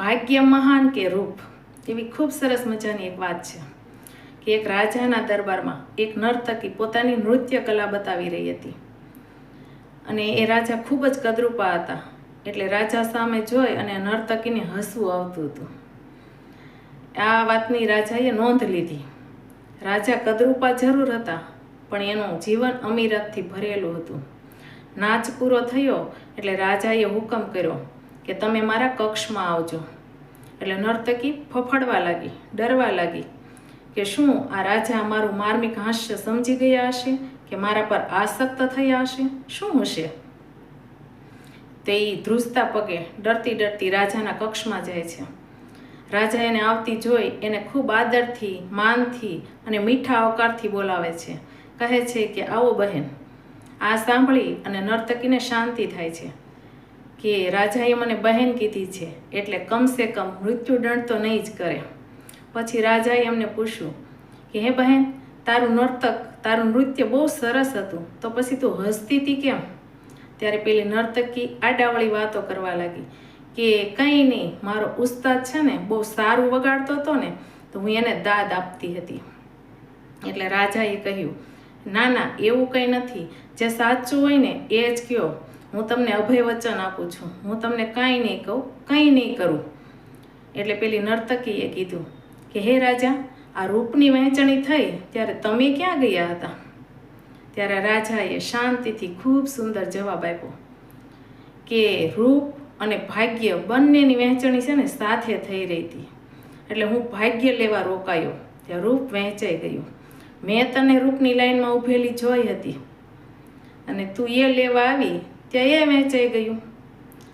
ભાગ્ય મહાન કે રૂપ, એવી ખૂબ સરસ મજાની એક વાત છે કે એક રાજાના દરબારમાં એક નર્તકી પોતાની નૃત્ય કલા બતાવી રહી હતી અને એ રાજા ખૂબ જ કદરૂપા હતા. એટલે રાજા સામે જોઈ અને નર્તકીને હસવું આવતું હતું. આ વાતની રાજાએ નોંધ લીધી. રાજા કદરૂપા જરૂર હતા, પણ એનું જીવન અમીરાતથી ભરેલું હતું. નાચ પૂરો થયો એટલે રાજાએ હુકમ કર્યો કે તમે મારા કક્ષમાં આવજો. એટલે નર્તકી ફફડવા લાગી, ડરવા લાગી કે શું આ રાજા મારું માર્મિક હાસ્ય સમજી ગયા હશે કે મારા પર આસક્ત થયા હશે, શું હશે? તે ધ્રુજતા પગે ડરતી ડરતી રાજાના કક્ષમાં જાય છે. રાજા એને આવતી જોઈ એને ખૂબ આદરથી, માનથી અને મીઠા આવકારથી બોલાવે છે. કહે છે કે આવો બહેન. આ સાંભળી અને નર્તકીને શાંતિ થાય છે કે રાજાએ મને બહેન કીધી છે એટલે કમસે કમ મૃત્યુદંડ તો નહીં જ કરે. પછી રાજાએ એમને પૂછ્યું કે હે બહેન, તારું નૃત્ય બહુ સરસ હતું, તો પછી તું હસતી હતી કેમ? ત્યારે પેલી નર્તકી આડાવળી વાતો કરવા લાગી કે કંઈ નહીં, મારો ઉસ્તાદ છે ને બહુ સારું વગાડતો હતો ને તો હું એને દાદ આપતી હતી. એટલે રાજાએ કહ્યું ના ના, એવું કંઈ નથી, જે સાચું હોય ને એ જ કહો. હું તમને અભય વચન આપું છું, હું તમને કાંઈ નહીં કહું, કંઈ નહીં કરું. એટલે પેલી નર્તકીએ કીધું કે હે રાજા, આ રૂપની વહેંચણી થઈ ત્યારે તમે ક્યાં ગયા હતા? ત્યારે રાજાએ શાંતિથી ખૂબ સુંદર જવાબ આપ્યો કે રૂપ અને ભાગ્ય બંનેની વહેંચણી છે ને સાથે થઈ રહી હતી. એટલે હું ભાગ્ય લેવા રોકાયો ત્યાં રૂપ વહેંચાઈ ગયું. મેં તને રૂપની લાઈનમાં ઊભેલી જોઈ હતી અને તું એ લેવા આવી ત્યાં એ વહેંચાઈ ગયું.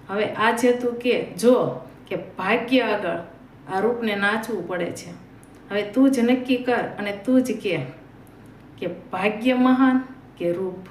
હવે આજે તું કે જો કે ભાગ્ય આગળ આ રૂપને નાચવું પડે છે. હવે તું જ નક્કી કર અને તું જ કે ભાગ્ય મહાન કે રૂપ.